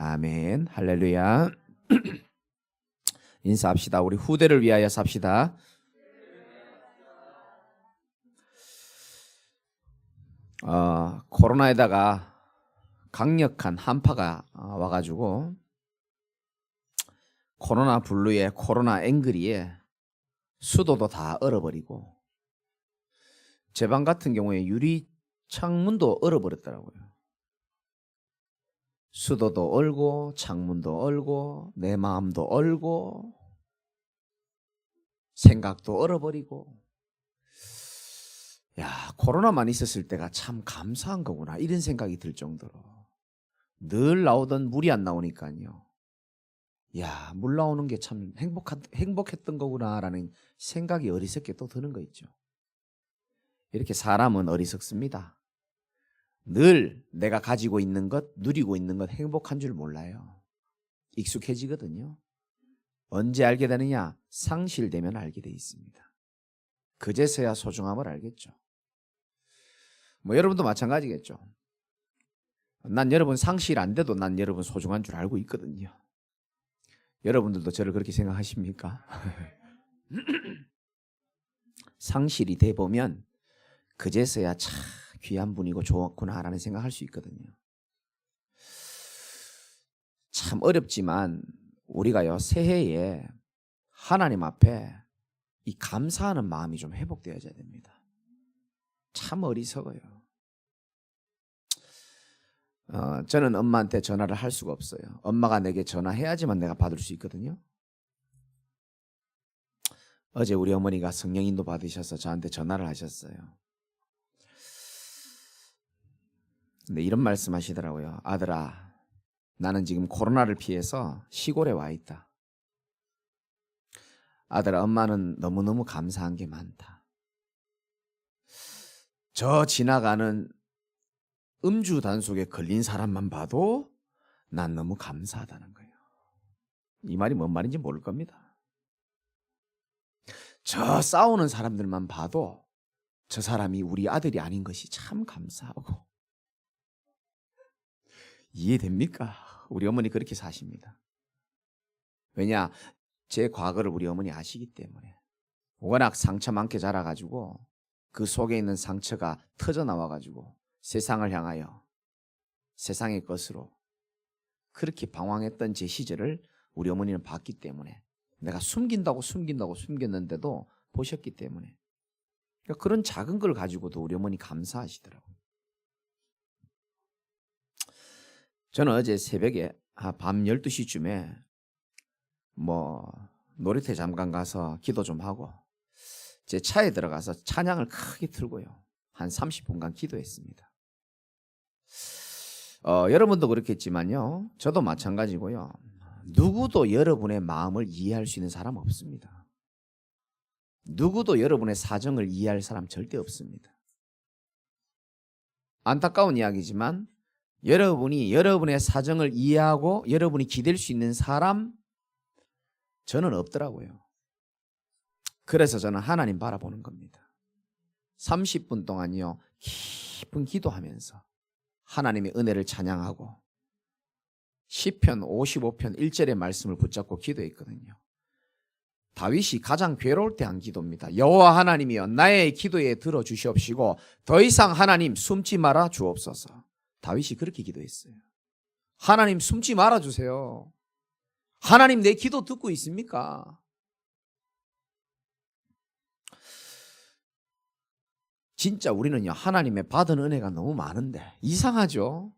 아멘. 할렐루야. 인사합시다. 우리 후대를 위하여 삽시다. 코로나에다가 강력한 한파가 와가지고 코로나 블루에 코로나 앵그리에 수도도 다 얼어버리고 제 방 같은 경우에 유리 창문도 얼어버렸더라고요. 수도도 얼고 창문도 얼고 내 마음도 얼고 생각도 얼어버리고, 야, 코로나만 있었을 때가 참 감사한 거구나 이런 생각이 들 정도로 늘 나오던 물이 안 나오니까요. 야, 물 나오는 게 참 행복했던 거구나라는 생각이 어리석게 또 드는 거 있죠. 이렇게 사람은 어리석습니다. 늘 내가 가지고 있는 것, 누리고 있는 것 행복한 줄 몰라요. 익숙해지거든요. 언제 알게 되느냐? 상실되면 알게 돼 있습니다. 그제서야 소중함을 알겠죠. 여러분도 마찬가지겠죠. 난 여러분 상실 안 돼도 난 여러분 소중한 줄 알고 있거든요. 여러분들도 저를 그렇게 생각하십니까? 상실이 돼 보면 그제서야 참 귀한 분이고 좋았구나라는 생각할 수 있거든요. 참 어렵지만 우리가요, 새해에 하나님 앞에 이 감사하는 마음이 좀 회복되어야 됩니다. 참 어리석어요. 저는 엄마한테 전화를 할 수가 없어요. 엄마가 내게 전화해야지만 내가 받을 수 있거든요. 어제 우리 어머니가 성령인도 받으셔서 저한테 전화를 하셨어요. 근데 이런 말씀 하시더라고요. 아들아, 나는 지금 코로나를 피해서 시골에 와 있다. 아들아, 엄마는 너무너무 감사한 게 많다. 저 지나가는 음주 단속에 걸린 사람만 봐도 난 너무 감사하다는 거예요. 이 말이 뭔 말인지 모를 겁니다. 저 싸우는 사람들만 봐도 저 사람이 우리 아들이 아닌 것이 참 감사하고. 이해됩니까? 우리 어머니 그렇게 사십니다. 왜냐? 제 과거를 우리 어머니 아시기 때문에. 워낙 상처 많게 자라가지고 그 속에 있는 상처가 터져 나와가지고 세상을 향하여 세상의 것으로 그렇게 방황했던 제 시절을 우리 어머니는 봤기 때문에, 내가 숨긴다고 숨겼는데도 보셨기 때문에, 그러니까 그런 작은 걸 가지고도 우리 어머니 감사하시더라고요. 저는 어제 새벽에 밤 12시쯤에 놀이터 잠깐 가서 기도 좀 하고 제 차에 들어가서 찬양을 크게 틀고요, 한 30분간 기도했습니다. 여러분도 그렇겠지만요, 저도 마찬가지고요. 누구도 여러분의 마음을 이해할 수 있는 사람 없습니다. 누구도 여러분의 사정을 이해할 사람 절대 없습니다. 안타까운 이야기지만 여러분이 여러분의 사정을 이해하고 여러분이 기댈 수 있는 사람, 저는 없더라고요. 그래서 저는 하나님 바라보는 겁니다. 30분 동안요, 깊은 기도하면서 하나님의 은혜를 찬양하고 시편 55편 1절의 말씀을 붙잡고 기도했거든요. 다윗이 가장 괴로울 때 한 기도입니다. 여호와 하나님이여, 나의 기도에 들어주시옵시고 더 이상 하나님 숨지 말아 주옵소서. 다윗이 그렇게 기도했어요. 하나님 숨지 말아 주세요. 하나님 내 기도 듣고 있습니까? 진짜 우리는요, 하나님의 받은 은혜가 너무 많은데 이상하죠?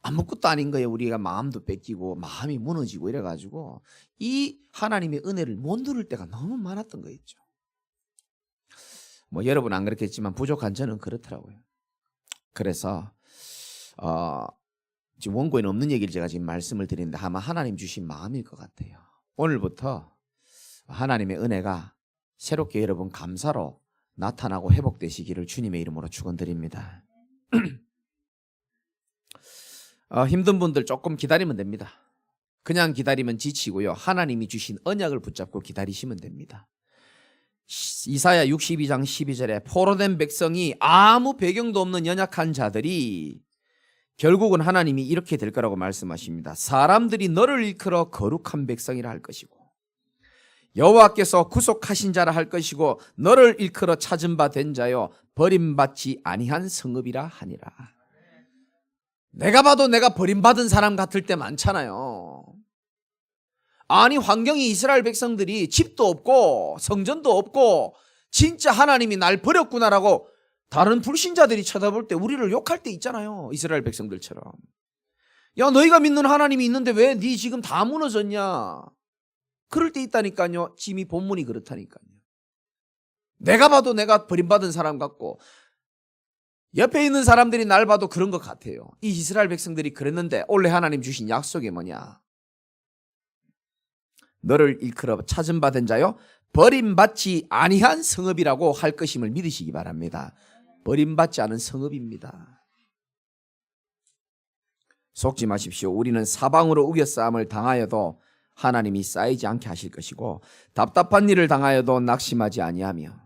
아무것도 아닌 거에 우리가 마음도 뺏기고 마음이 무너지고 이래가지고 이 하나님의 은혜를 못 누릴 때가 너무 많았던 거 있죠. 여러분 안 그렇겠지만 부족한 저는 그렇더라고요. 그래서 지금 원고에는 없는 얘기를 제가 지금 말씀을 드리는데 아마 하나님 주신 마음일 것 같아요. 오늘부터 하나님의 은혜가 새롭게 여러분 감사로 나타나고 회복되시기를 주님의 이름으로 축원드립니다. 힘든 분들 조금 기다리면 됩니다. 그냥 기다리면 지치고요, 하나님이 주신 언약을 붙잡고 기다리시면 됩니다. 이사야 62장 12절에 포로된 백성이, 아무 배경도 없는 연약한 자들이 결국은 하나님이 이렇게 될 거라고 말씀하십니다. 사람들이 너를 일컬어 거룩한 백성이라 할 것이고 여호와께서 구속하신 자라 할 것이고 너를 일컬어 찾은 바 된 자여 버림받지 아니한 성읍이라 하니라. 내가 봐도 내가 버림받은 사람 같을 때 많잖아요. 아니 환경이 이스라엘 백성들이 집도 없고 성전도 없고 진짜 하나님이 날 버렸구나라고 다른 불신자들이 쳐다볼 때 우리를 욕할 때 있잖아요. 이스라엘 백성들처럼. 야 너희가 믿는 하나님이 있는데 왜 네 지금 다 무너졌냐. 그럴 때 있다니까요. 지금 본문이 그렇다니까요. 내가 봐도 내가 버림받은 사람 같고 옆에 있는 사람들이 날 봐도 그런 것 같아요. 이 이스라엘 백성들이 그랬는데 원래 하나님 주신 약속이 뭐냐. 너를 일컬어 찾은 바 된 자요 버림받지 아니한 성읍이라고 할 것임을 믿으시기 바랍니다. 버림받지 않은 성읍입니다. 속지 마십시오. 우리는 사방으로 우겨싸움을 당하여도 하나님이 쌓이지 않게 하실 것이고 답답한 일을 당하여도 낙심하지 아니하며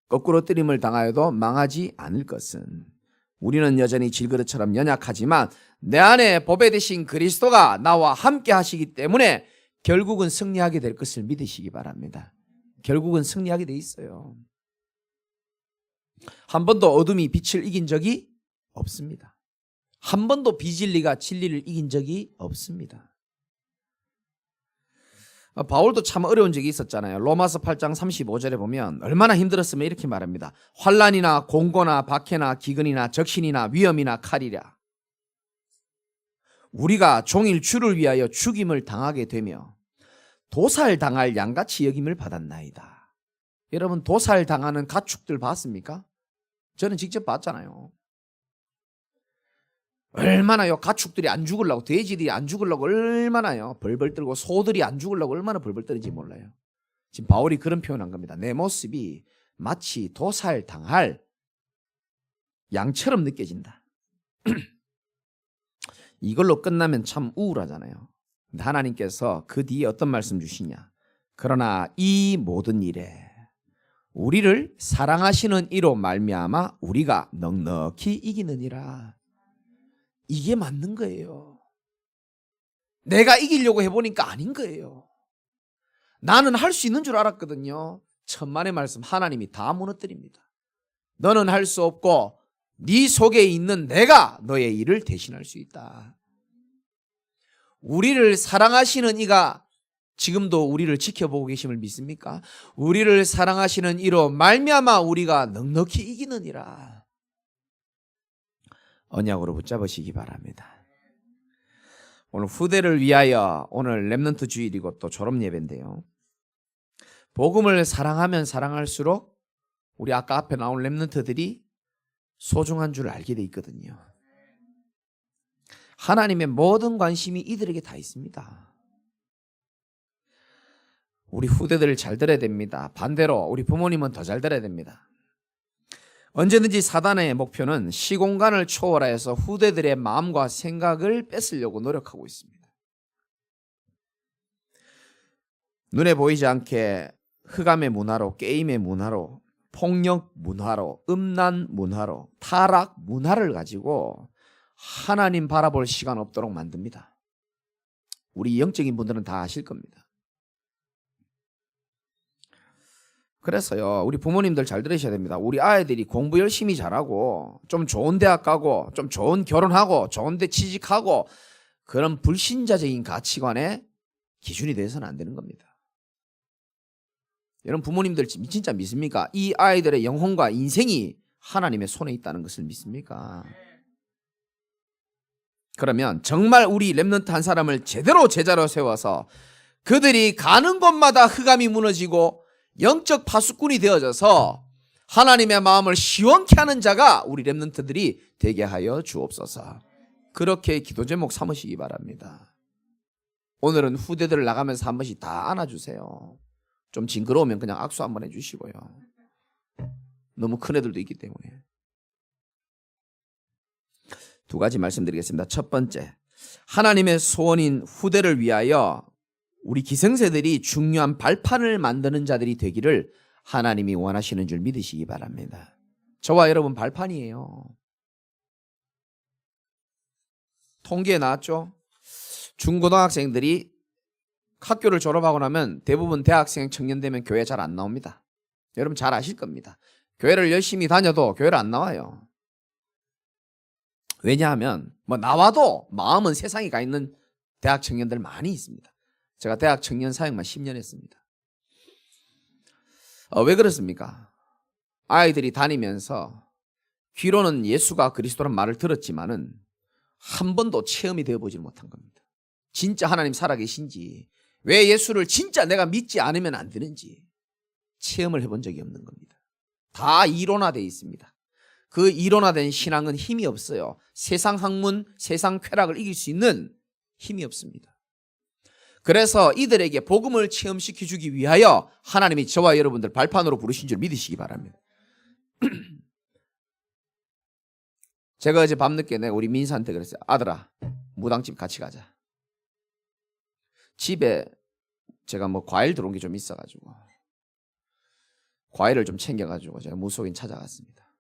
거꾸로 뜨림을 당하여도 망하지 않을 것은 우리는 여전히 질그릇처럼 연약하지만 내 안에 보배 되신 그리스도가 나와 함께 하시기 때문에 결국은 승리하게 될 것을 믿으시기 바랍니다. 결국은 승리하게 돼 있어요. 한 번도 어둠이 빛을 이긴 적이 없습니다. 한 번도 비진리가 진리를 이긴 적이 없습니다. 바울도 참 어려운 적이 있었잖아요. 로마서 8장 35절에 보면 얼마나 힘들었으면 이렇게 말합니다. 환난이나 공고나 박해나 기근이나 적신이나 위험이나 칼이랴. 우리가 종일 주를 위하여 죽임을 당하게 되며 도살당할 양같이 여김을 받았나이다. 여러분 도살당하는 가축들 봤습니까? 저는 직접 봤잖아요. 얼마나요 가축들이 안 죽으려고 돼지들이 안 죽으려고 얼마나요 벌벌 떨고 소들이 안 죽으려고 얼마나 벌벌 떨는지 몰라요. 지금 바울이 그런 표현한 겁니다. 내 모습이 마치 도살당할 양처럼 느껴진다. 이걸로 끝나면 참 우울하잖아요. 근데 하나님께서 그 뒤에 어떤 말씀 주시냐. 그러나 이 모든 일에 우리를 사랑하시는 이로 말미암아 우리가 넉넉히 이기느니라. 이게 맞는 거예요. 내가 이기려고 해보니까 아닌 거예요. 나는 할 수 있는 줄 알았거든요. 천만의 말씀 하나님이 다 무너뜨립니다. 너는 할 수 없고 네 속에 있는 내가 너의 일을 대신할 수 있다. 우리를 사랑하시는 이가 지금도 우리를 지켜보고 계심을 믿습니까? 우리를 사랑하시는 이로 말미암아 우리가 넉넉히 이기느니라. 언약으로 붙잡으시기 바랍니다. 오늘 후대를 위하여 오늘 렘넌트 주일이고 또 졸업 예배인데요. 복음을 사랑하면 사랑할수록 우리 아까 앞에 나온 렘넌트들이 소중한 줄 알게 돼 있거든요. 하나님의 모든 관심이 이들에게 다 있습니다. 우리 후대들을 잘 들어야 됩니다. 반대로 우리 부모님은 더 잘 들어야 됩니다. 언제든지 사단의 목표는 시공간을 초월하여서 후대들의 마음과 생각을 뺏으려고 노력하고 있습니다. 눈에 보이지 않게 흑암의 문화로, 게임의 문화로, 폭력 문화로, 음란 문화로, 타락 문화를 가지고 하나님 바라볼 시간 없도록 만듭니다. 우리 영적인 분들은 다 아실 겁니다. 그래서요, 우리 부모님들 잘 들으셔야 됩니다. 우리 아이들이 공부 열심히 잘하고 좀 좋은 대학 가고 좀 좋은 결혼하고 좋은 데 취직하고 그런 불신자적인 가치관의 기준이 돼서는 안 되는 겁니다. 여러분 부모님들 진짜 믿습니까? 이 아이들의 영혼과 인생이 하나님의 손에 있다는 것을 믿습니까? 그러면 정말 우리 렘넌트 한 사람을 제대로 제자로 세워서 그들이 가는 곳마다 흑암이 무너지고 영적 파수꾼이 되어져서 하나님의 마음을 시원케 하는 자가 우리 렘넌트들이 되게 하여 주옵소서. 그렇게 기도 제목 삼으시기 바랍니다. 오늘은 후대들을 나가면서 한 번씩 다 안아주세요. 좀 징그러우면 그냥 악수 한번 해주시고요. 너무 큰 애들도 있기 때문에. 두 가지 말씀드리겠습니다. 첫 번째, 하나님의 소원인 후대를 위하여 우리 기성세들이 중요한 발판을 만드는 자들이 되기를 하나님이 원하시는 줄 믿으시기 바랍니다. 저와 여러분 발판이에요. 통계에 나왔죠. 중고등학생들이 학교를 졸업하고 나면 대부분 대학생 청년 되면 교회 잘 안 나옵니다. 여러분 잘 아실 겁니다. 교회를 열심히 다녀도 교회를 안 나와요. 왜냐하면 뭐 나와도 마음은 세상에 가 있는 대학 청년들 많이 있습니다. 제가 대학 청년 사역만 10년 했습니다. 왜 그렇습니까? 아이들이 다니면서 귀로는 예수가 그리스도란 말을 들었지만은 한 번도 체험이 되어보지 못한 겁니다. 진짜 하나님 살아계신지, 왜 예수를 진짜 내가 믿지 않으면 안 되는지 체험을 해본 적이 없는 겁니다. 다 이론화되어 있습니다. 그 이론화된 신앙은 힘이 없어요. 세상 학문, 세상 쾌락을 이길 수 있는 힘이 없습니다. 그래서 이들에게 복음을 체험시켜주기 위하여 하나님이 저와 여러분들 발판으로 부르신 줄 믿으시기 바랍니다. 제가 어제 밤늦게 내가 우리 민사한테 그랬어요. 아들아, 무당집 같이 가자. 집에 제가 뭐 과일 들어온 게 좀 있어가지고 과일을 좀 챙겨가지고 제가 무속인 찾아갔습니다.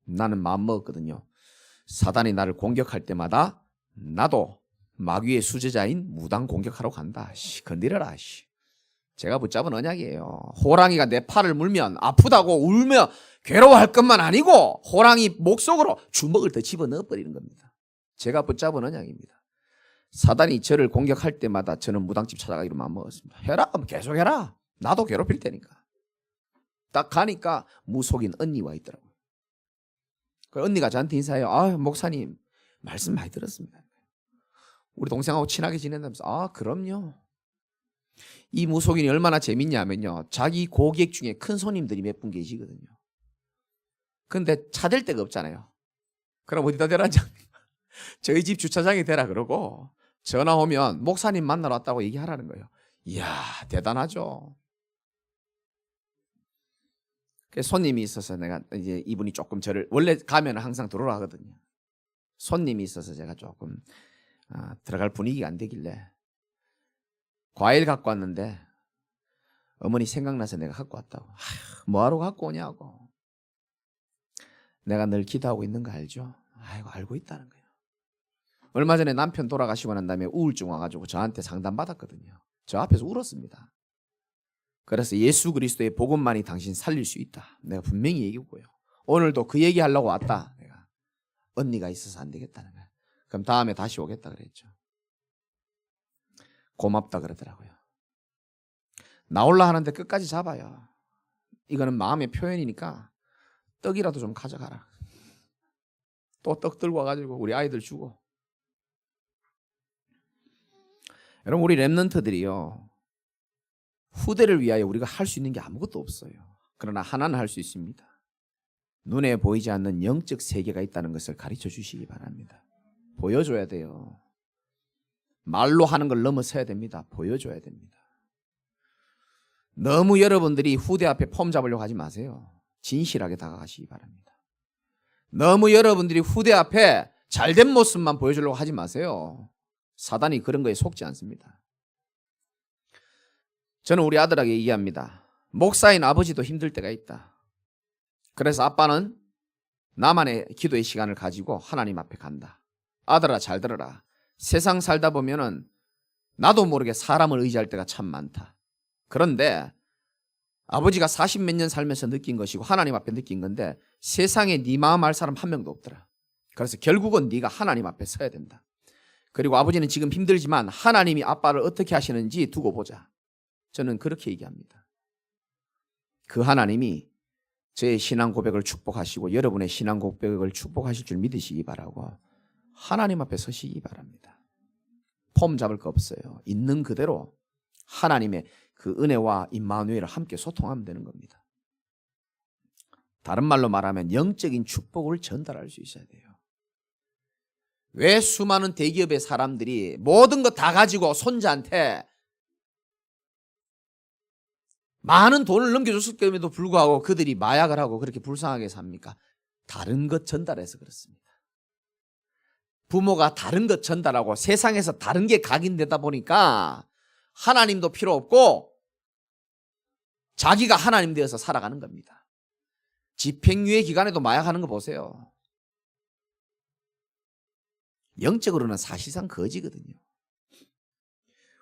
나는 마음 먹었거든요. 사단이 나를 공격할 때마다 나도 마귀의 수제자인 무당 공격하러 간다. 건드려라. 제가 붙잡은 언약이에요. 호랑이가 내 팔을 물면 아프다고 울며 괴로워할 것만 아니고 호랑이 목 속으로 주먹을 더 집어넣어버리는 겁니다. 제가 붙잡은 언약입니다. 사단이 저를 공격할 때마다 저는 무당집 찾아가기로 마음먹었습니다. 해라. 그럼 계속 해라. 나도 괴롭힐 테니까. 딱 가니까 무속인 언니와 있더라고요. 그 언니가 저한테 인사해요. 아, 목사님 말씀 많이 들었습니다. 우리 동생하고 친하게 지낸다면서. 그럼요. 이 무속인이 얼마나 재밌냐면요, 자기 고객 중에 큰 손님들이 몇 분 계시거든요. 근데 찾을 데가 없잖아요. 그럼 어디다 대라냐? 저희 집 주차장에 대라 그러고 전화 오면 목사님 만나러 왔다고 얘기하라는 거예요. 이야, 대단하죠. 손님이 있어서 내가 이제 이분이 조금 저를, 원래 가면 항상 들어오라 하거든요. 손님이 있어서 제가 조금 들어갈 분위기가 안 되길래 과일 갖고 왔는데 어머니 생각나서 내가 갖고 왔다고. 뭐하러 갖고 오냐고. 내가 늘 기도하고 있는 거 알죠? 아이고, 알고 있다는 거예요. 얼마 전에 남편 돌아가시고 난 다음에 우울증 와가지고 저한테 상담받았거든요. 저 앞에서 울었습니다. 그래서 예수 그리스도의 복음만이 당신 살릴 수 있다. 내가 분명히 얘기했고요. 오늘도 그 얘기하려고 왔다. 내가 언니가 있어서 안 되겠다는 거야. 그럼 다음에 다시 오겠다 그랬죠. 고맙다 그러더라고요. 나올라 하는데 끝까지 잡아요. 이거는 마음의 표현이니까 떡이라도 좀 가져가라. 또 떡 들고 와가지고 우리 아이들 주고. 여러분, 우리 렘넌트들이요, 후대를 위하여 우리가 할 수 있는 게 아무것도 없어요. 그러나 하나는 할 수 있습니다. 눈에 보이지 않는 영적 세계가 있다는 것을 가르쳐 주시기 바랍니다. 보여줘야 돼요. 말로 하는 걸 넘어서야 됩니다. 보여줘야 됩니다. 너무 여러분들이 후대 앞에 폼 잡으려고 하지 마세요. 진실하게 다가가시기 바랍니다. 너무 여러분들이 후대 앞에 잘된 모습만 보여주려고 하지 마세요. 사단이 그런 거에 속지 않습니다. 저는 우리 아들에게 얘기합니다. 목사인 아버지도 힘들 때가 있다. 그래서 아빠는 나만의 기도의 시간을 가지고 하나님 앞에 간다. 아들아, 잘 들어라. 세상 살다 보면은 나도 모르게 사람을 의지할 때가 참 많다. 그런데 아버지가 40몇 년 살면서 느낀 것이고 하나님 앞에 느낀 건데, 세상에 네 마음 알 사람 한 명도 없더라. 그래서 결국은 네가 하나님 앞에 서야 된다. 그리고 아버지는 지금 힘들지만 하나님이 아빠를 어떻게 하시는지 두고 보자. 저는 그렇게 얘기합니다. 그 하나님이 저의 신앙 고백을 축복하시고 여러분의 신앙 고백을 축복하실 줄 믿으시기 바라고 하나님 앞에 서시기 바랍니다. 폼 잡을 거 없어요. 있는 그대로 하나님의 그 은혜와 임마누엘을 함께 소통하면 되는 겁니다. 다른 말로 말하면 영적인 축복을 전달할 수 있어야 돼요. 왜 수많은 대기업의 사람들이 모든 거 다 가지고 손자한테 많은 돈을 넘겨줬을 때에도 불구하고 그들이 마약을 하고 그렇게 불쌍하게 삽니까? 다른 것 전달해서 그렇습니다. 부모가 다른 것 전달하고 세상에서 다른 게 각인되다 보니까 하나님도 필요 없고 자기가 하나님 되어서 살아가는 겁니다. 집행유예 기간에도 마약하는 거 보세요. 영적으로는 사실상 거지거든요.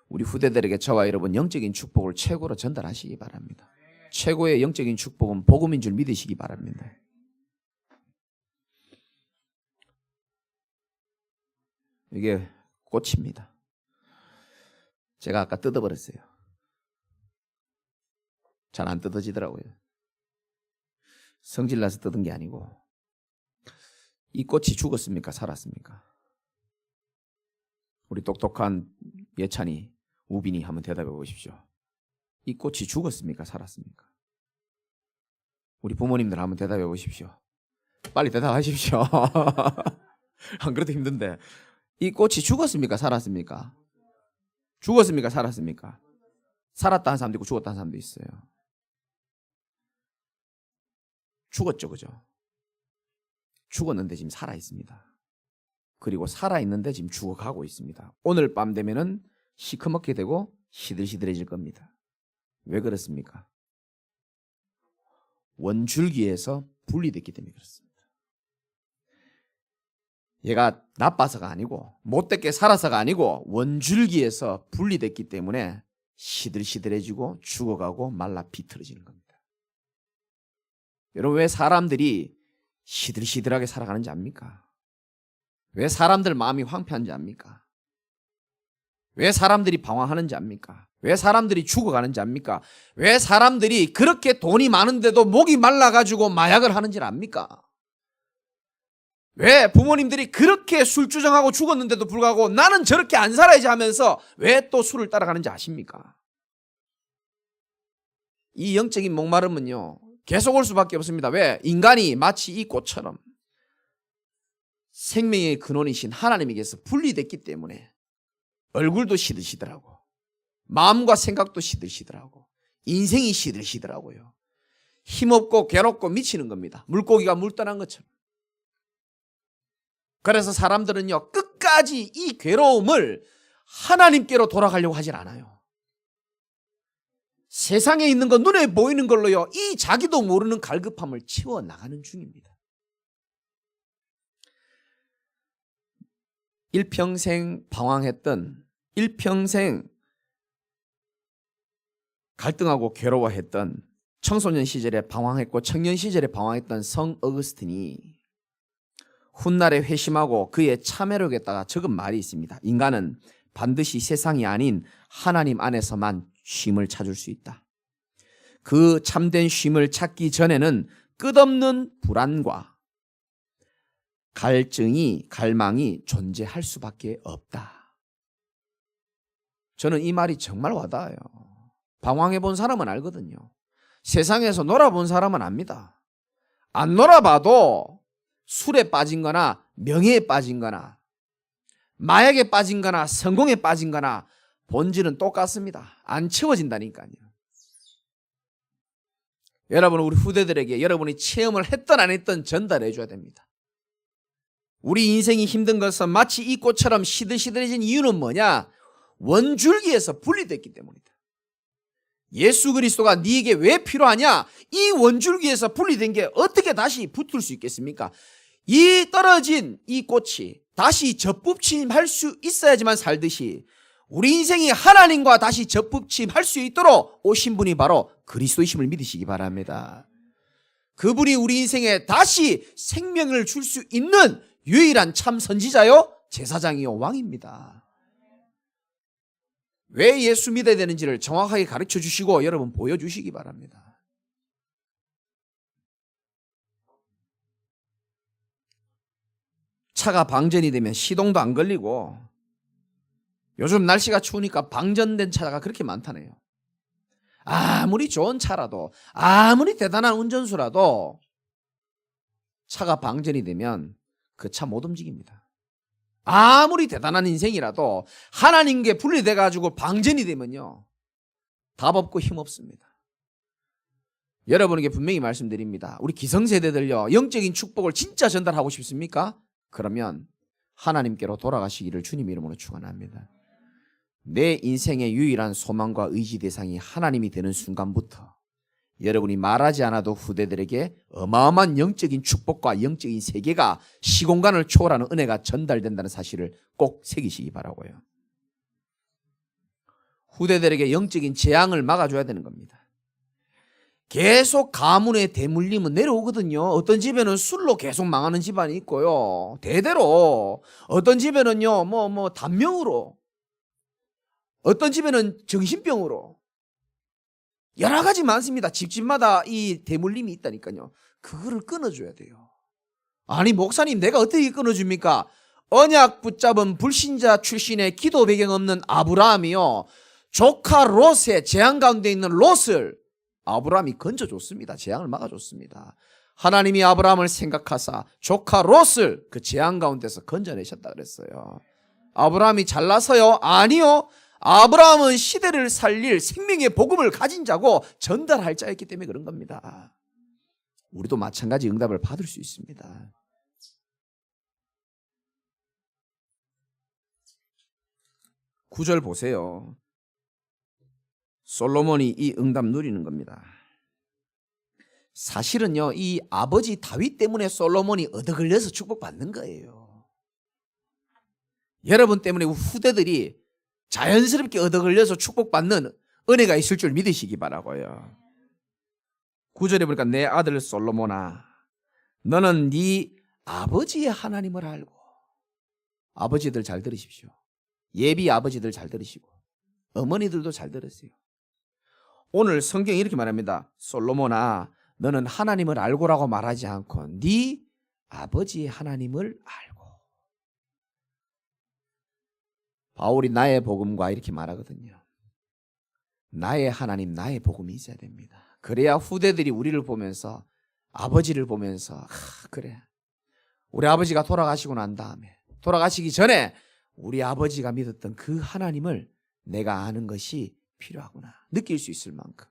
우리 후대들에게 저와 여러분 영적인 축복을 최고로 전달하시기 바랍니다. 최고의 영적인 축복은 복음인 줄 믿으시기 바랍니다. 이게 꽃입니다. 제가 아까 뜯어버렸어요. 잘 안 뜯어지더라고요. 성질나서 뜯은 게 아니고, 이 꽃이 죽었습니까? 살았습니까? 우리 똑똑한 예찬이, 우빈이 한번 대답해 보십시오. 이 꽃이 죽었습니까? 살았습니까? 우리 부모님들 한번 대답해 보십시오. 빨리 대답하십시오. 안 그래도 힘든데. 이 꽃이 죽었습니까? 살았습니까? 죽었습니까? 살았습니까? 살았다는 사람도 있고 죽었다는 사람도 있어요. 죽었죠, 그죠? 죽었는데 지금 살아 있습니다. 그리고 살아 있는데 지금 죽어가고 있습니다. 오늘 밤 되면은 시커멓게 되고 시들시들해질 겁니다. 왜 그렇습니까? 원줄기에서 분리됐기 때문에 그렇습니다. 얘가 나빠서가 아니고 못되게 살아서가 아니고 원줄기에서 분리됐기 때문에 시들시들해지고 죽어가고 말라 비틀어지는 겁니다. 여러분, 왜 사람들이 시들시들하게 살아가는지 압니까? 왜 사람들 마음이 황폐한지 압니까? 왜 사람들이 방황하는지 압니까? 왜 사람들이 죽어가는지 압니까? 왜 사람들이 그렇게 돈이 많은데도 목이 말라가지고 마약을 하는지를 압니까? 왜 부모님들이 그렇게 술주정하고 죽었는데도 불구하고 나는 저렇게 안 살아야지 하면서 왜 또 술을 따라가는지 아십니까? 이 영적인 목마름은요, 계속 올 수밖에 없습니다. 왜? 인간이 마치 이 꽃처럼 생명의 근원이신 하나님에게서 분리됐기 때문에 얼굴도 시들시들하고 마음과 생각도 시들시들하고 인생이 시들시들하고요. 힘없고 괴롭고 미치는 겁니다. 물고기가 물 떠난 것처럼. 그래서 사람들은요, 끝까지 이 괴로움을 하나님께로 돌아가려고 하질 않아요. 세상에 있는 거, 눈에 보이는 걸로요, 이 자기도 모르는 갈급함을 채워나가는 중입니다. 일평생 방황했던, 일평생 갈등하고 괴로워했던, 청소년 시절에 방황했고 청년 시절에 방황했던 성 어거스틴이 훗날에 회심하고 그의 참회록에다가 적은 말이 있습니다. 인간은 반드시 세상이 아닌 하나님 안에서만 쉼을 찾을 수 있다. 그 참된 쉼을 찾기 전에는 끝없는 불안과 갈망이 존재할 수밖에 없다. 저는 이 말이 정말 와닿아요. 방황해 본 사람은 알거든요. 세상에서 놀아본 사람은 압니다. 안 놀아봐도 술에 빠진 거나 명예에 빠진 거나 마약에 빠진 거나 성공에 빠진 거나 본질은 똑같습니다. 안 채워진다니까요. 여러분, 우리 후대들에게 여러분이 체험을 했던 안 했던 전달해 줘야 됩니다. 우리 인생이 힘든 것은 마치 이 꽃처럼 시들시들해진 이유는 뭐냐? 원줄기에서 분리됐기 때문이다. 예수 그리스도가 네게 왜 필요하냐? 이 원줄기에서 분리된 게 어떻게 다시 붙을 수 있겠습니까? 이 떨어진 이 꽃이 다시 접붙임할 수 있어야지만 살듯이 우리 인생이 하나님과 다시 접붙임할 수 있도록 오신 분이 바로 그리스도이심을 믿으시기 바랍니다. 그분이 우리 인생에 다시 생명을 줄 수 있는 유일한 참 선지자요, 제사장이요, 왕입니다. 왜 예수 믿어야 되는지를 정확하게 가르쳐 주시고 여러분 보여주시기 바랍니다. 차가 방전이 되면 시동도 안 걸리고 요즘 날씨가 추우니까 방전된 차가 그렇게 많다네요. 아무리 좋은 차라도 아무리 대단한 운전수라도 차가 방전이 되면 그 차 못 움직입니다. 아무리 대단한 인생이라도 하나님께 분리돼 가지고 방전이 되면요, 답 없고 힘 없습니다. 여러분에게 분명히 말씀드립니다. 우리 기성세대들요, 영적인 축복을 진짜 전달하고 싶습니까? 그러면 하나님께로 돌아가시기를 주님 이름으로 축원합니다. 내 인생의 유일한 소망과 의지 대상이 하나님이 되는 순간부터 여러분이 말하지 않아도 후대들에게 어마어마한 영적인 축복과 영적인 세계가 시공간을 초월하는 은혜가 전달된다는 사실을 꼭 새기시기 바라고요. 후대들에게 영적인 재앙을 막아줘야 되는 겁니다. 계속 가문의 대물림은 내려오거든요. 어떤 집에는 술로 계속 망하는 집안이 있고요. 대대로. 어떤 집에는요, 단명으로. 어떤 집에는 정신병으로. 여러 가지 많습니다. 집집마다 이 대물림이 있다니까요. 그거를 끊어줘야 돼요. 아니, 목사님, 내가 어떻게 끊어줍니까? 언약 붙잡은 불신자 출신의 기도 배경 없는 아브라함이요, 조카 롯의 재앙 가운데 있는 롯을 아브라함이 건져줬습니다. 재앙을 막아줬습니다. 하나님이 아브라함을 생각하사 조카 롯을 그 재앙 가운데서 건져내셨다 그랬어요. 아브라함이 잘나서요? 아니요. 아브라함은 시대를 살릴 생명의 복음을 가진 자고 전달할 자였기 때문에 그런 겁니다. 우리도 마찬가지 응답을 받을 수 있습니다. 구절 보세요. 솔로몬이 이 응답 누리는 겁니다. 사실은요, 이 아버지 다윗 때문에 솔로몬이 얻어걸려서 축복받는 거예요. 여러분 때문에 후대들이 자연스럽게 얻어걸려서 축복받는 은혜가 있을 줄 믿으시기 바라고요. 9절에 보니까 내 아들 솔로몬아, 너는 네 아버지의 하나님을 알고. 아버지들 잘 들으십시오. 예비 아버지들 잘 들으시고 어머니들도 잘 들으세요. 오늘 성경이 이렇게 말합니다. 솔로몬아, 너는 하나님을 알고라고 말하지 않고 네 아버지의 하나님을 알고. 바울이 나의 복음과 이렇게 말하거든요. 나의 하나님, 나의 복음이 있어야 됩니다. 그래야 후대들이 우리를 보면서, 아버지를 보면서, 그래, 우리 아버지가 돌아가시고 난 다음에, 돌아가시기 전에 우리 아버지가 믿었던 그 하나님을 내가 아는 것이 필요하구나 느낄 수 있을 만큼.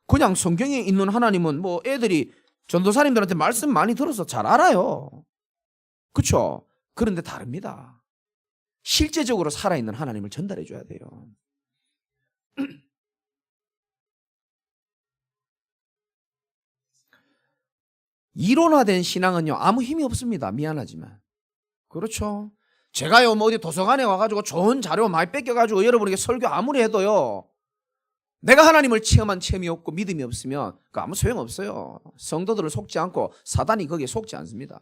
그냥 성경에 있는 하나님은 애들이 전도사님들한테 말씀 많이 들어서 잘 알아요. 그렇죠? 그런데 다릅니다. 실제적으로 살아있는 하나님을 전달해 줘야 돼요. 이론화된 신앙은요, 아무 힘이 없습니다. 미안하지만. 그렇죠? 제가요, 어디 도서관에 와가지고 좋은 자료 많이 뺏겨가지고 여러분에게 설교 아무리 해도요, 내가 하나님을 체험한 체험이 없고 믿음이 없으면 그 아무 소용없어요. 성도들을 속지 않고 사단이 거기에 속지 않습니다.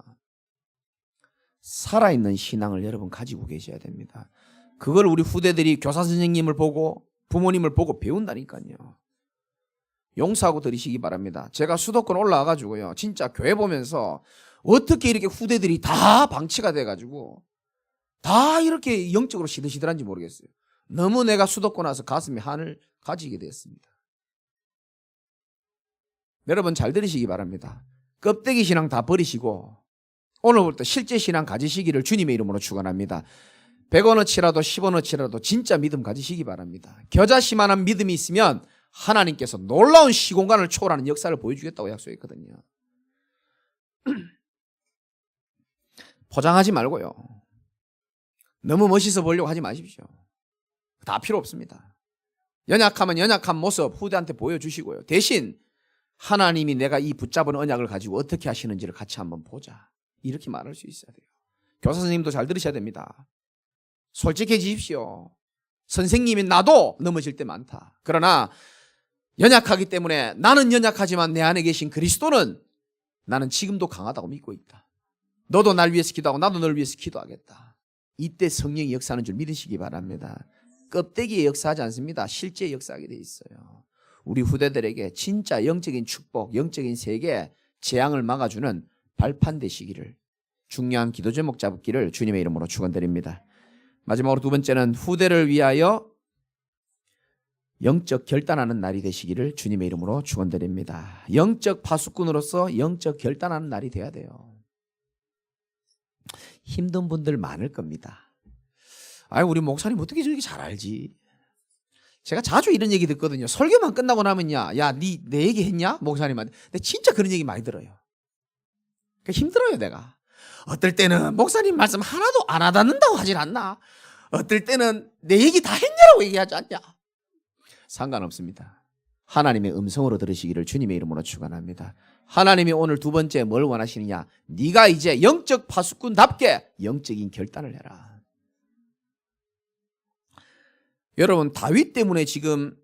살아있는 신앙을 여러분 가지고 계셔야 됩니다. 그걸 우리 후대들이 교사 선생님을 보고 부모님을 보고 배운다니까요. 용서하고 들으시기 바랍니다. 제가 수도권 올라와가지고요, 진짜 교회 보면서 어떻게 이렇게 후대들이 다 방치가 돼가지고 다 이렇게 영적으로 시들시들한지 모르겠어요. 너무 내가 수도권 와서 가슴에 한을 가지게 됐습니다. 여러분 잘 들으시기 바랍니다. 껍데기 신앙 다 버리시고 오늘부터 실제 신앙 가지시기를 주님의 이름으로 축원합니다. 100원어치라도 10원어치라도 진짜 믿음 가지시기 바랍니다. 겨자씨만한 믿음이 있으면 하나님께서 놀라운 시공간을 초월하는 역사를 보여주겠다고 약속했거든요. 포장하지 말고요, 너무 멋있어 보이려고 하지 마십시오. 다 필요 없습니다. 연약하면 연약한 모습 후대한테 보여주시고요, 대신 하나님이 내가 이 붙잡은 언약을 가지고 어떻게 하시는지를 같이 한번 보자, 이렇게 말할 수 있어야 돼요. 교사 선생님도 잘 들으셔야 됩니다. 솔직해지십시오. 선생님인 나도 넘어질 때 많다. 그러나 연약하기 때문에 나는 연약하지만 내 안에 계신 그리스도는 나는 지금도 강하다고 믿고 있다. 너도 날 위해서 기도하고 나도 널 위해서 기도하겠다. 이때 성령이 역사하는 줄 믿으시기 바랍니다. 껍데기에 역사하지 않습니다. 실제 역사하게 돼 있어요. 우리 후대들에게 진짜 영적인 축복, 영적인 세계, 재앙을 막아주는 발판 되시기를, 중요한 기도 제목 잡기를 주님의 이름으로 축원드립니다. 마지막으로 두 번째는 후대를 위하여 영적 결단하는 날이 되시기를 주님의 이름으로 축원드립니다. 영적 파수꾼으로서 영적 결단하는 날이 돼야 돼요. 힘든 분들 많을 겁니다. 우리 목사님 어떻게 저렇게 잘 알지? 제가 자주 이런 얘기 듣거든요. 설교만 끝나고 나면야, 야, 내 얘기 했냐? 목사님한테. 근데 진짜 그런 얘기 많이 들어요. 힘들어요, 내가. 어떨 때는 목사님 말씀 하나도 안 와닿는다고 하질 않나? 어떨 때는 내 얘기 다 했냐라고 얘기하지 않냐? 상관없습니다. 하나님의 음성으로 들으시기를 주님의 이름으로 축원합니다. 하나님이 오늘 두 번째 뭘 원하시느냐? 네가 이제 영적 파수꾼답게 영적인 결단을 해라. 여러분, 다윗 때문에 지금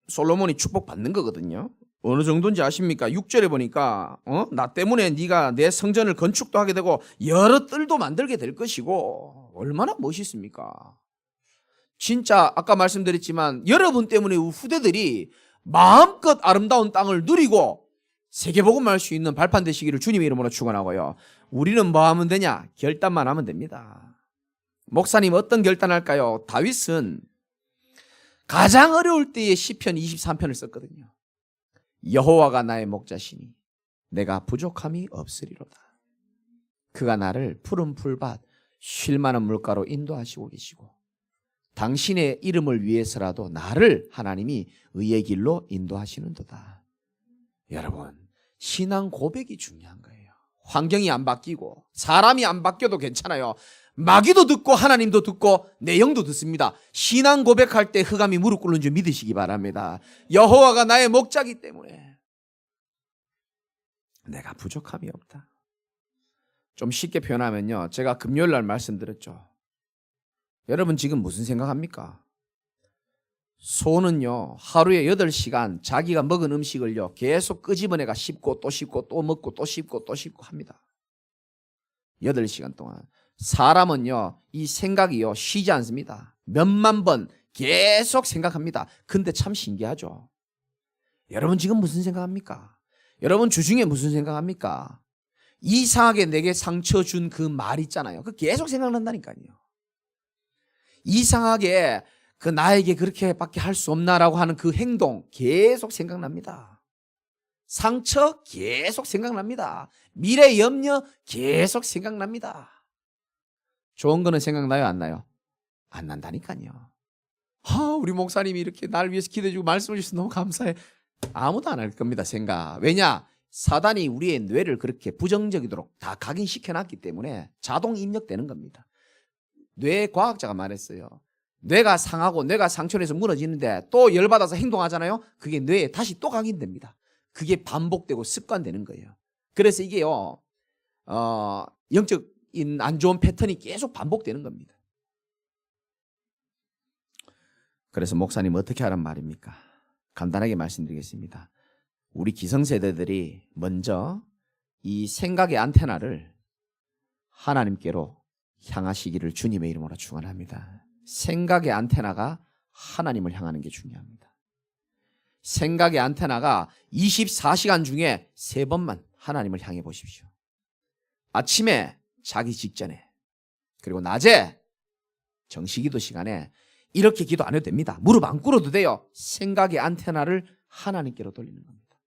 솔로몬이 축복받는 거거든요. 어느 정도인지 아십니까? 6절에 보니까 나 때문에 네가 내 성전을 건축도 하게 되고 여러 뜰도 만들게 될 것이고, 얼마나 멋있습니까? 진짜 아까 말씀드렸지만 여러분 때문에 후대들이 마음껏 아름다운 땅을 누리고 세계복음을 할 수 있는 발판 되시기를 주님의 이름으로 축원하고요. 우리는 뭐 하면 되냐? 결단만 하면 됩니다. 목사님 어떤 결단할까요? 다윗은 가장 어려울 때에 시편 23편을 썼거든요. 여호와가 나의 목자시니 내가 부족함이 없으리로다. 그가 나를 푸른 풀밭 쉴 만한 물가로 인도하시고 계시고 당신의 이름을 위해서라도 나를 하나님이 의의 길로 인도하시는도다. 여러분, 신앙 고백이 중요한 거예요. 환경이 안 바뀌고 사람이 안 바뀌어도 괜찮아요. 마귀도 듣고 하나님도 듣고 내 영도 듣습니다. 신앙 고백할 때 흑암이 무릎 꿇는 줄 믿으시기 바랍니다. 여호와가 나의 목자기 때문에 내가 부족함이 없다. 좀 쉽게 표현하면요, 제가 금요일 날 말씀드렸죠. 여러분 지금 무슨 생각합니까? 소는요 하루에 8시간 자기가 먹은 음식을요 계속 끄집어내가 씹고 또 씹고 또 먹고 또 씹고 또 씹고 합니다. 8시간 동안. 사람은요 이 생각이요 쉬지 않습니다. 몇만 번 계속 생각합니다. 근데 참 신기하죠. 여러분 지금 무슨 생각합니까? 여러분 주중에 무슨 생각합니까? 이상하게 내게 상처 준 그 말 있잖아요. 그 계속 생각난다니까요. 이상하게 그 나에게 그렇게밖에 할 수 없나라고 하는 그 행동 계속 생각납니다. 상처 계속 생각납니다. 미래 염려 계속 생각납니다. 좋은 거는 생각나요, 안 나요? 안 난다니까요. 우리 목사님이 이렇게 날 위해서 기도해주고 말씀을 주셔서 너무 감사해. 아무도 안 할 겁니다, 생각. 왜냐? 사단이 우리의 뇌를 그렇게 부정적이도록 다 각인시켜놨기 때문에 자동 입력되는 겁니다. 뇌과학자가 말했어요. 뇌가 상하고 뇌가 상처내서 무너지는데 또 열받아서 행동하잖아요. 그게 뇌에 다시 또 각인됩니다. 그게 반복되고 습관되는 거예요. 그래서 이게요 영적인 안 좋은 패턴이 계속 반복되는 겁니다. 그래서 목사님 어떻게 하란 말입니까? 간단하게 말씀드리겠습니다. 우리 기성세대들이 먼저 이 생각의 안테나를 하나님께로 향하시기를 주님의 이름으로 축원합니다. 생각의 안테나가 하나님을 향하는 게 중요합니다. 생각의 안테나가 24시간 중에 3번만 하나님을 향해 보십시오. 아침에 자기 직전에, 그리고 낮에 정시기도 시간에 이렇게 기도 안 해도 됩니다. 무릎 안 꿇어도 돼요. 생각의 안테나를 하나님께로 돌리는 겁니다.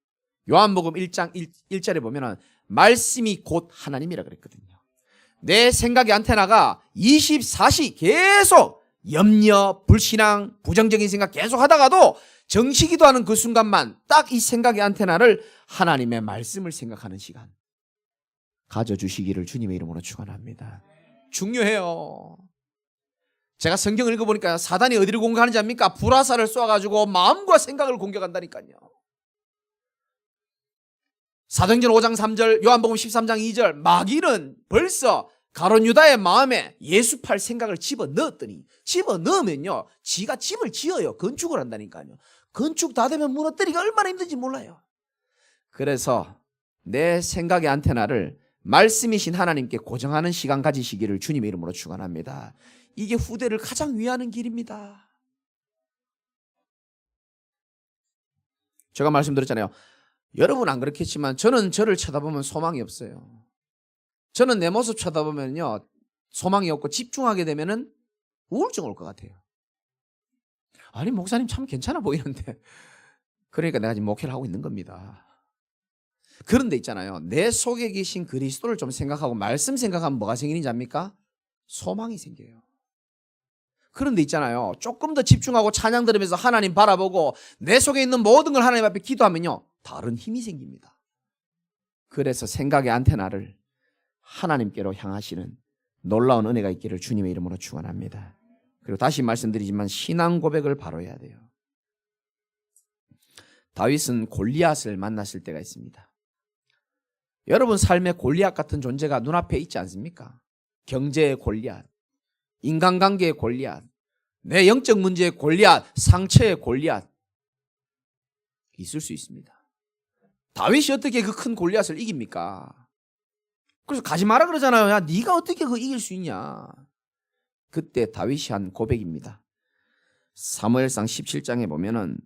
요한복음 1장 1절에 보면은 말씀이 곧 하나님이라 그랬거든요. 내 생각의 안테나가 24시 계속 염려, 불신앙, 부정적인 생각 계속 하다가도 정시기도 하는 그 순간만 딱 이 생각의 안테나를 하나님의 말씀을 생각하는 시간 가져주시기를 주님의 이름으로 축원합니다. 중요해요. 제가 성경을 읽어보니까 사단이 어디를 공격하는지 압니까? 불화살을 쏘아가지고 마음과 생각을 공격한다니까요. 사도행전 5장 3절, 요한복음 13장 2절, 마귀는 벌써 가룟 유다의 마음에 예수팔 생각을 집어넣었더니, 집어넣으면요 지가 집을 지어요. 건축을 한다니까요. 건축 다 되면 무너뜨리기가 얼마나 힘든지 몰라요. 그래서 내 생각의 안테나를 말씀이신 하나님께 고정하는 시간 가지시기를 주님의 이름으로 축원합니다. 이게 후대를 가장 위하는 길입니다. 제가 말씀드렸잖아요. 여러분 안 그렇겠지만 저는 저를 쳐다보면 소망이 없어요. 저는 내 모습 쳐다보면요 소망이 없고 집중하게 되면은 우울증 올 것 같아요. 아니 목사님 참 괜찮아 보이는데. 그러니까 내가 지금 목회를 하고 있는 겁니다. 그런데 있잖아요, 내 속에 계신 그리스도를 좀 생각하고 말씀 생각하면 뭐가 생기는지 압니까? 소망이 생겨요. 그런데 있잖아요, 조금 더 집중하고 찬양 들으면서 하나님 바라보고 내 속에 있는 모든 걸 하나님 앞에 기도하면요 다른 힘이 생깁니다. 그래서 생각의 안테나를 하나님께로 향하시는 놀라운 은혜가 있기를 주님의 이름으로 축원합니다. 그리고 다시 말씀드리지만 신앙 고백을 바로 해야 돼요. 다윗은 골리앗을 만났을 때가 있습니다. 여러분 삶에 골리앗 같은 존재가 눈앞에 있지 않습니까? 경제의 골리앗, 인간관계의 골리앗, 내 영적 문제의 골리앗, 상처의 골리앗 있을 수 있습니다. 다윗이 어떻게 그 큰 골리앗을 이깁니까? 그래서 가지 마라 그러잖아요. 야, 네가 어떻게 그거 이길 수 있냐? 그때 다윗이 한 고백입니다. 사무엘상 17장에 보면은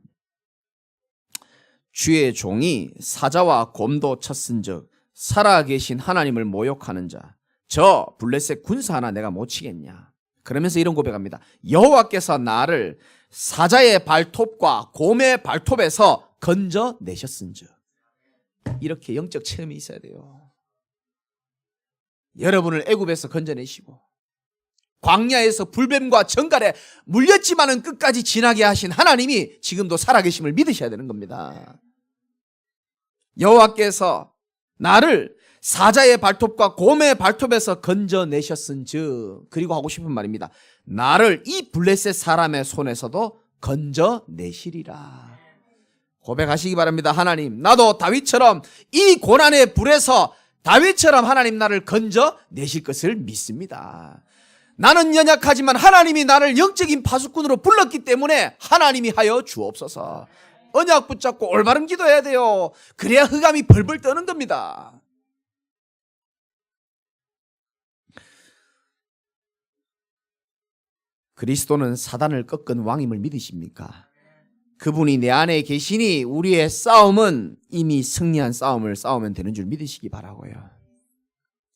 주의 종이 사자와 곰도 쳤은즉 살아계신 하나님을 모욕하는 자, 저 블레셋 군사 하나 내가 못 치겠냐? 그러면서 이런 고백합니다. 여호와께서 나를 사자의 발톱과 곰의 발톱에서 건져내셨은즉. 이렇게 영적 체험이 있어야 돼요. 여러분을 애굽에서 건져내시고 광야에서 불뱀과 정갈에 물렸지만은 끝까지 지나게 하신 하나님이 지금도 살아계심을 믿으셔야 되는 겁니다. 여호와께서 나를 사자의 발톱과 곰의 발톱에서 건져내셨은즉, 그리고 하고 싶은 말입니다. 나를 이 블레셋 사람의 손에서도 건져내시리라. 고백하시기 바랍니다. 하나님, 나도 다윗처럼 이 고난의 불에서 다윗처럼 하나님 나를 건져내실 것을 믿습니다. 나는 연약하지만 하나님이 나를 영적인 파수꾼으로 불렀기 때문에 하나님이 하여 주옵소서. 언약 붙잡고 올바른 기도해야 돼요. 그래야 흑암이 벌벌 떠는 겁니다. 그리스도는 사단을 꺾은 왕임을 믿으십니까? 그분이 내 안에 계시니 우리의 싸움은 이미 승리한 싸움을 싸우면 되는 줄 믿으시기 바라고요.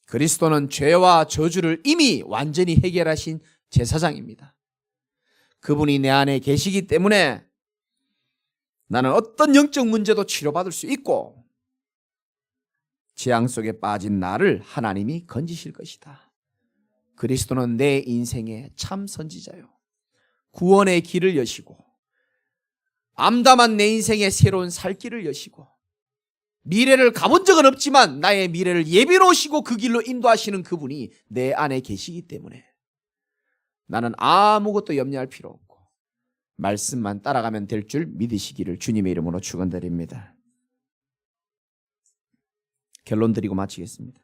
그리스도는 죄와 저주를 이미 완전히 해결하신 제사장입니다. 그분이 내 안에 계시기 때문에 나는 어떤 영적 문제도 치료받을 수 있고 재앙 속에 빠진 나를 하나님이 건지실 것이다. 그리스도는 내 인생의 참 선지자요, 구원의 길을 여시고 암담한 내 인생의 새로운 살 길을 여시고 미래를 가본 적은 없지만 나의 미래를 예비로우시고 그 길로 인도하시는 그분이 내 안에 계시기 때문에 나는 아무것도 염려할 필요 없고 말씀만 따라가면 될 줄 믿으시기를 주님의 이름으로 축원드립니다. 결론 드리고 마치겠습니다.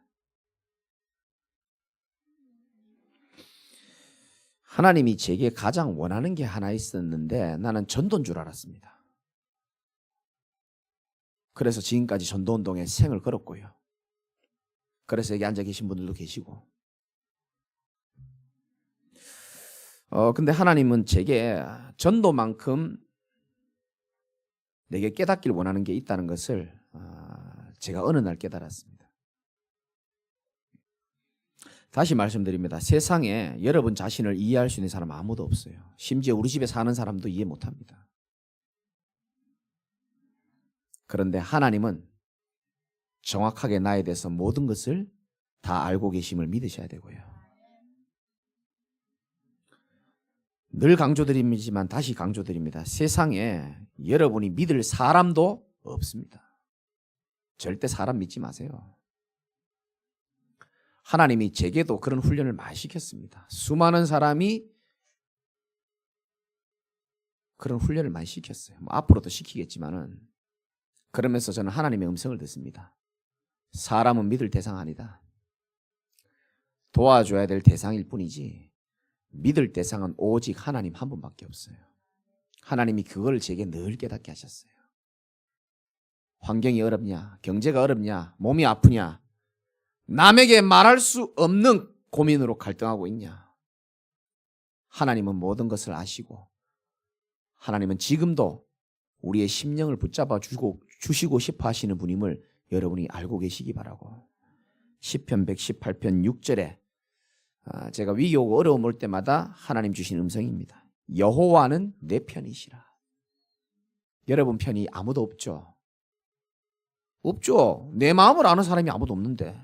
하나님이 제게 가장 원하는 게 하나 있었는데 나는 전도인 줄 알았습니다. 그래서 지금까지 전도운동에 생을 걸었고요. 그래서 여기 앉아 계신 분들도 계시고. 근데 하나님은 제게 전도만큼 내게 깨닫길 원하는 게 있다는 것을 제가 어느 날 깨달았습니다. 다시 말씀드립니다. 세상에 여러분 자신을 이해할 수 있는 사람 아무도 없어요. 심지어 우리 집에 사는 사람도 이해 못합니다. 그런데 하나님은 정확하게 나에 대해서 모든 것을 다 알고 계심을 믿으셔야 되고요. 늘 강조드리지만 다시 강조드립니다. 세상에 여러분이 믿을 사람도 없습니다. 절대 사람 믿지 마세요. 하나님이 제게도 그런 훈련을 많이 시켰습니다. 수많은 사람이 그런 훈련을 많이 시켰어요. 앞으로도 시키겠지만은, 그러면서 저는 하나님의 음성을 듣습니다. 사람은 믿을 대상 아니다. 도와줘야 될 대상일 뿐이지 믿을 대상은 오직 하나님 한 분밖에 없어요. 하나님이 그걸 제게 늘 깨닫게 하셨어요. 환경이 어렵냐, 경제가 어렵냐, 몸이 아프냐, 남에게 말할 수 없는 고민으로 갈등하고 있냐, 하나님은 모든 것을 아시고 하나님은 지금도 우리의 심령을 붙잡아 주시고 싶어 하시는 분임을 여러분이 알고 계시기 바라고. 시편 118편 6절에 제가 위기 오고 어려움 올 때마다 하나님 주신 음성입니다. 여호와는 내 편이시라. 여러분 편이 아무도 없죠? 없죠. 내 마음을 아는 사람이 아무도 없는데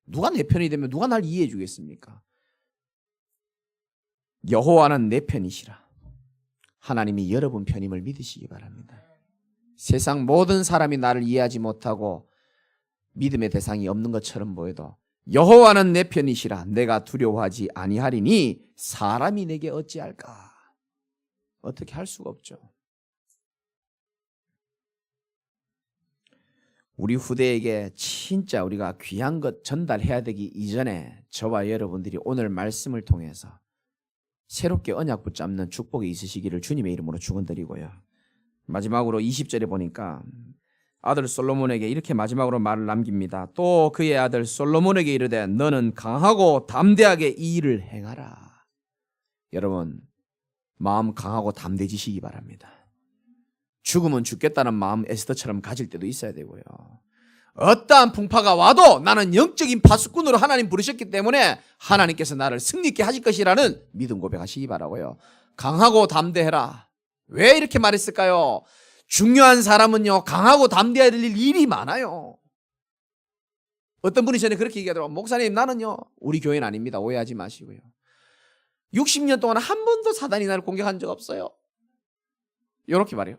누가 내 편이 되면 누가 날 이해해 주겠습니까? 여호와는 내 편이시라. 하나님이 여러분 편임을 믿으시기 바랍니다. 세상 모든 사람이 나를 이해하지 못하고 믿음의 대상이 없는 것처럼 보여도 여호와는 내 편이시라. 내가 두려워하지 아니하리니 사람이 내게 어찌할까? 어떻게 할 수가 없죠. 우리 후대에게 진짜 우리가 귀한 것 전달해야 되기 이전에 저와 여러분들이 오늘 말씀을 통해서 새롭게 언약 붙잡는 축복이 있으시기를 주님의 이름으로 축원드리고요. 마지막으로 20절에 보니까 아들 솔로몬에게 이렇게 마지막으로 말을 남깁니다. 또 그의 아들 솔로몬에게 이르되 너는 강하고 담대하게 이 일을 행하라. 여러분, 마음 강하고 담대해지시기 바랍니다. 죽으면 죽겠다는 마음 에스더처럼 가질 때도 있어야 되고요. 어떠한 풍파가 와도 나는 영적인 파수꾼으로 하나님 부르셨기 때문에 하나님께서 나를 승리있게 하실 것이라는 믿음 고백하시기 바라고요. 강하고 담대해라. 왜 이렇게 말했을까요? 중요한 사람은요, 강하고 담대해야 될 일이 많아요. 어떤 분이 전에 그렇게 얘기하더라고요. 목사님, 나는요, 우리 교회는 아닙니다. 오해하지 마시고요. 60년 동안 한 번도 사단이 나를 공격한 적 없어요. 이렇게 말해요.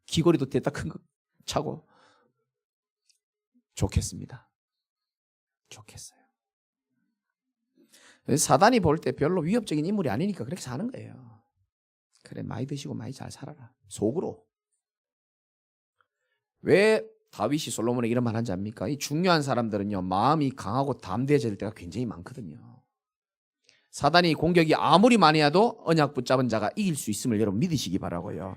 귀걸이도 됐다 큰 거 차고. 좋겠습니다. 좋겠어요. 사단이 볼 때 별로 위협적인 인물이 아니니까 그렇게 사는 거예요. 그래, 많이 드시고 많이 잘 살아라. 속으로. 왜 다윗이 솔로몬에게 이런 말 한지 압니까? 이 중요한 사람들은요, 마음이 강하고 담대해질 때가 굉장히 많거든요. 사단이 공격이 아무리 많이 와도 언약 붙잡은 자가 이길 수 있음을 여러분 믿으시기 바라고요.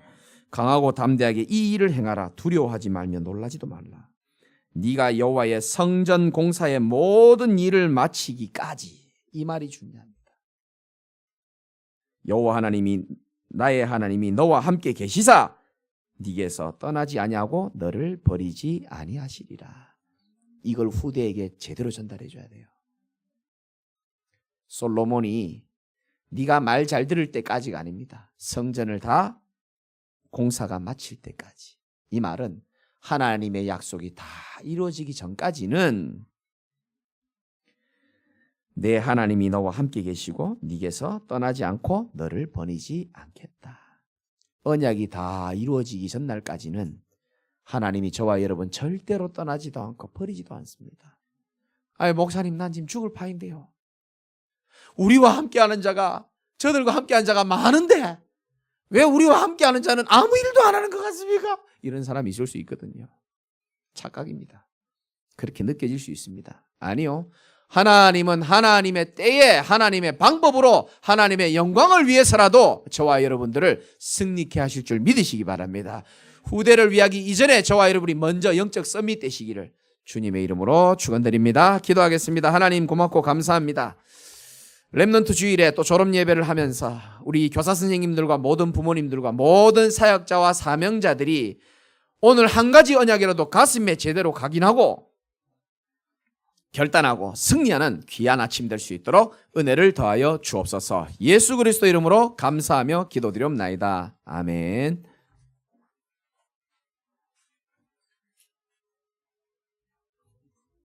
강하고 담대하게 이 일을 행하라. 두려워하지 말며 놀라지도 말라. 네가 여호와의 성전 공사의 모든 일을 마치기까지. 이 말이 중요합니다. 여호와 하나님이 나의 하나님이 너와 함께 계시사 네게서 떠나지 아니하고 너를 버리지 아니하시리라. 이걸 후대에게 제대로 전달해 줘야 돼요. 솔로몬이 네가 말 잘 들을 때까지가 아닙니다. 성전을 다 공사가 마칠 때까지. 이 말은 하나님의 약속이 다 이루어지기 전까지는 내 하나님이 너와 함께 계시고 네게서 떠나지 않고 너를 버리지 않겠다. 언약이 다 이루어지기 전날까지는 하나님이 저와 여러분 절대로 떠나지도 않고 버리지도 않습니다. 아이, 목사님, 난 지금 죽을 파인데요. 우리와 함께하는 자가, 저들과 함께하는 자가 많은데 왜 우리와 함께하는 자는 아무 일도 안 하는 것 같습니까? 이런 사람이 있을 수 있거든요. 착각입니다. 그렇게 느껴질 수 있습니다. 아니요. 하나님은 하나님의 때에 하나님의 방법으로 하나님의 영광을 위해서라도 저와 여러분들을 승리케 하실 줄 믿으시기 바랍니다. 후대를 위하기 이전에 저와 여러분이 먼저 영적 서밋 되시기를 주님의 이름으로 축원드립니다. 기도하겠습니다. 하나님, 고맙고 감사합니다. 렘넌트 주일에 또 졸업 예배를 하면서 우리 교사 선생님들과 모든 부모님들과 모든 사역자와 사명자들이 오늘 한 가지 언약이라도 가슴에 제대로 각인하고 결단하고 승리하는 귀한 아침 될 수 있도록 은혜를 더하여 주옵소서. 예수 그리스도 이름으로 감사하며 기도드리옵나이다. 아멘.